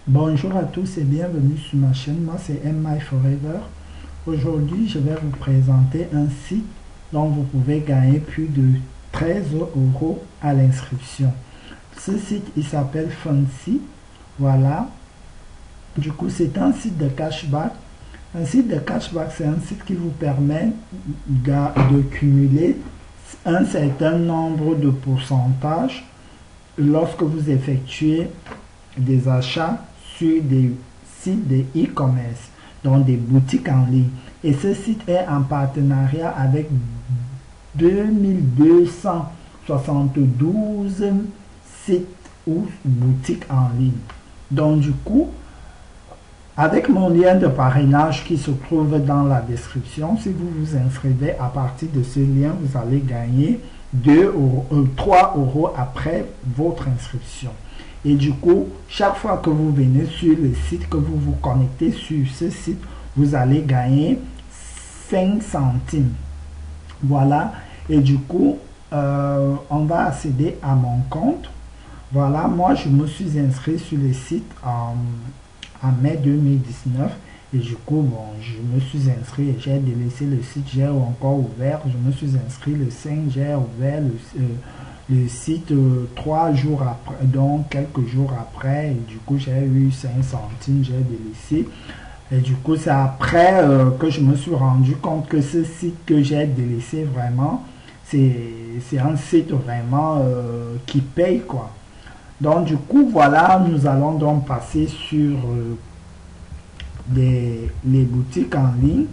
Bonjour à tous et bienvenue sur ma chaîne. Moi c'est MY Forever. Aujourd'hui, je vais vous présenter un site dont vous pouvez gagner plus de 13 € à l'inscription. Ce site, il s'appelle Fancy. Voilà. Du coup, c'est un site de cashback. Un site de cashback, c'est un site qui vous permet de cumuler un certain nombre de pourcentages lorsque vous effectuez des achats sur des sites de e-commerce, donc des boutiques en ligne. Et ce site est en partenariat avec 2272 sites ou boutiques en ligne. Donc du coup, avec mon lien de parrainage qui se trouve dans la description, si vous vous inscrivez à partir de ce lien, vous allez gagner 3 € après votre inscription. Et du coup, chaque fois que vous venez sur le site, que vous vous connectez sur ce site, vous allez gagner 5 centimes. Voilà. Et du coup, on va accéder à mon compte. Voilà, moi je me suis inscrit sur le site en mai 2019. Et du coup, bon, je me suis inscrit et j'ai délaissé le site, j'ai encore ouvert. Je me suis inscrit le 5, j'ai ouvert le site 3 jours après, donc quelques jours après. Et du coup, j'ai eu 5 centimes, j'ai délaissé. Et du coup, c'est après que je me suis rendu compte que ce site que j'ai délaissé vraiment, c'est un site vraiment qui paye quoi. Donc du coup, voilà, nous allons donc passer sur les boutiques en ligne.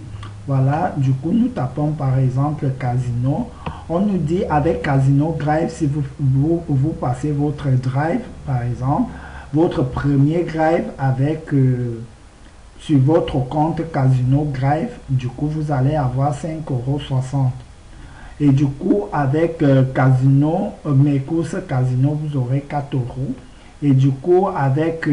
Voilà, du coup, nous tapons par exemple Casino. On nous dit avec Casino Drive, si vous passez votre drive, par exemple, votre premier drive avec sur votre compte Casino Drive, du coup, vous allez avoir 5,60 €. Et du coup, avec Casino, mes courses Casino, vous aurez 4 €. Et du coup, avec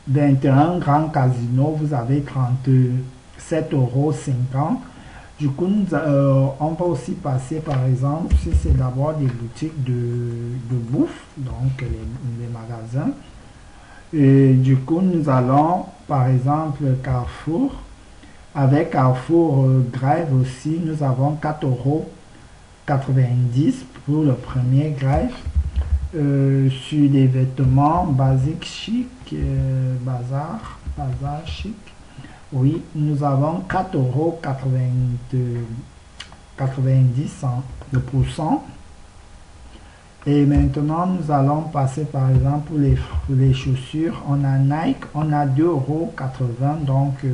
21 Grand Casino, vous avez 37,50 €. Du coup, on peut aussi passer, par exemple, si c'est d'abord des boutiques de bouffe, donc les magasins. Et du coup, nous allons, par exemple, Carrefour. Avec Carrefour Drive aussi, nous avons 4,90 € pour le premier Drive. Sur les vêtements basiques chic, bazar chic, oui, nous avons 4,90 € Et maintenant, nous allons passer par exemple pour les chaussures. On a Nike, on a 2,80 € donc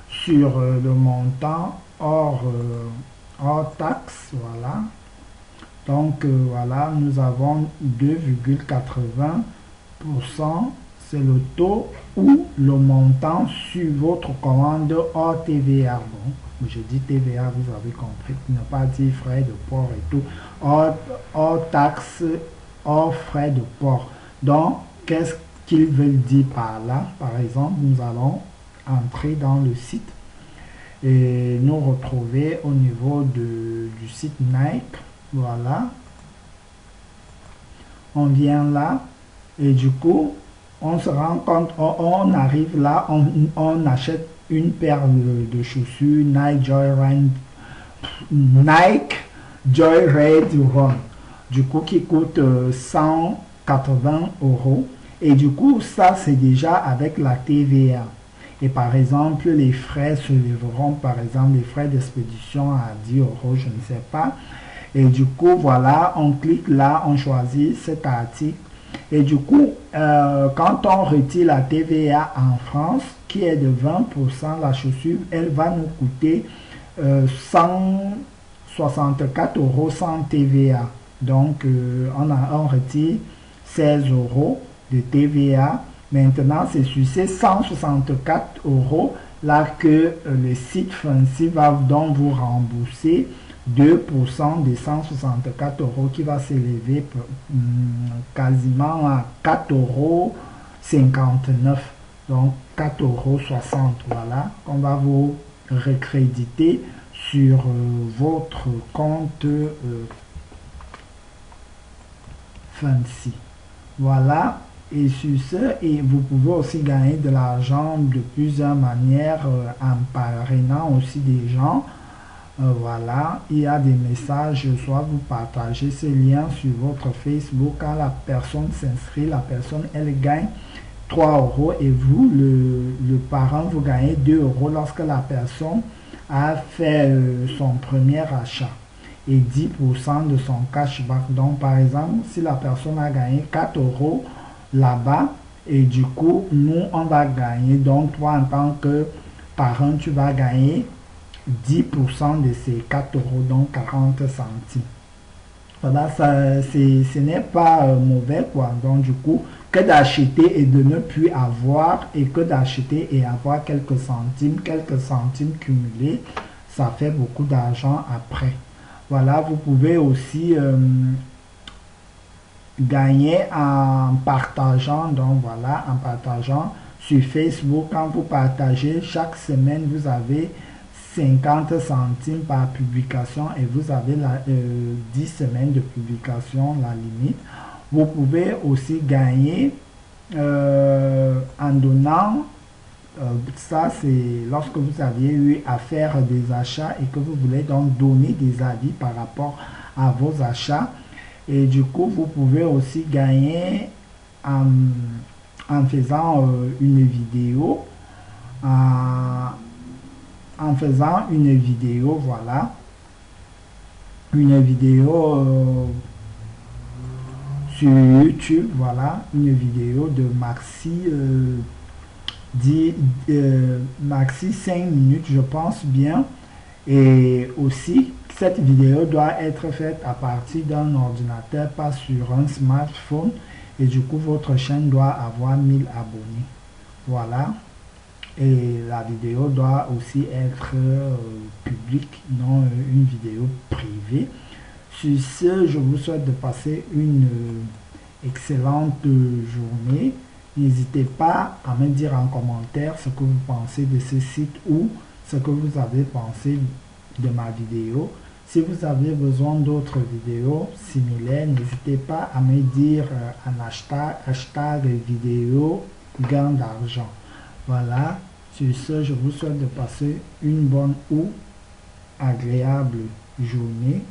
sur le montant hors taxe, voilà. Donc voilà, nous avons 2,80%, c'est le taux ou le montant sur votre commande hors TVA. Bon, je dis TVA, vous avez compris, ne pas dire frais de port et tout, hors taxe, hors frais de port. Donc, qu'est-ce qu'ils veulent dire par là? Par exemple, nous allons entrer dans le site et nous retrouver au niveau du site Nike. Voilà, on vient là et du coup on se rend compte, on arrive là, on achète une paire de chaussures Nike Joyride Run, du coup qui coûte 180 € et du coup ça c'est déjà avec la TVA. Et par exemple, les frais se lèveront, par exemple, les frais d'expédition à 10 €, je ne sais pas. Et du coup, voilà, on clique là, on choisit cet article. Et du coup, quand on retire la TVA en France, qui est de 20%, la chaussure, elle va nous coûter 164 € sans TVA. Donc, on retire 16 € de TVA. Maintenant, c'est sur ces 164 € là que le site Fancy va donc vous rembourser 2% des 164 € qui va s'élever quasiment à 4,59 €. Donc 4,60 €, voilà, qu'on va vous recréditer sur votre compte Fancy. Voilà. Et sur ce, et vous pouvez aussi gagner de l'argent de plusieurs manières en parrainant aussi des gens. Voilà, il y a des messages, soit vous partagez ce lien sur votre Facebook, quand la personne s'inscrit, la personne elle gagne 3 euros et vous, le parent, vous gagnez 2 euros lorsque la personne a fait son premier achat et 10% de son cashback. Donc par exemple, si la personne a gagné 4 euros là-bas et du coup, nous on va gagner, donc toi en tant que parent, tu vas gagner 10% de ces 4 euros, donc 40 centimes. Voilà, ça, ce n'est pas mauvais, quoi. Donc, du coup, que d'acheter et de ne plus avoir, et que d'acheter et avoir quelques centimes cumulés, ça fait beaucoup d'argent après. Voilà, vous pouvez aussi gagner en partageant, donc voilà, en partageant sur Facebook. Quand vous partagez, chaque semaine, vous avez 50 centimes par publication et vous avez 10 semaines de publication, la limite. Vous pouvez aussi gagner en donnant, ça c'est lorsque vous aviez eu à faire des achats et que vous voulez donc donner des avis par rapport à vos achats. Et du coup, vous pouvez aussi gagner en faisant une vidéo. En faisant une vidéo, voilà, une vidéo sur YouTube, voilà, une vidéo de maxi 5 minutes, je pense bien. Et aussi, cette vidéo doit être faite à partir d'un ordinateur, pas sur un smartphone. Et du coup, votre chaîne doit avoir 1000 abonnés. Voilà. Et la vidéo doit aussi être publique, non une vidéo privée. Sur ce, je vous souhaite de passer une excellente journée. N'hésitez pas à me dire en commentaire ce que vous pensez de ce site ou ce que vous avez pensé de ma vidéo. Si vous avez besoin d'autres vidéos similaires, n'hésitez pas à me dire en hashtag vidéo gain d'argent. Voilà, sur ce, je vous souhaite de passer une bonne ou agréable journée.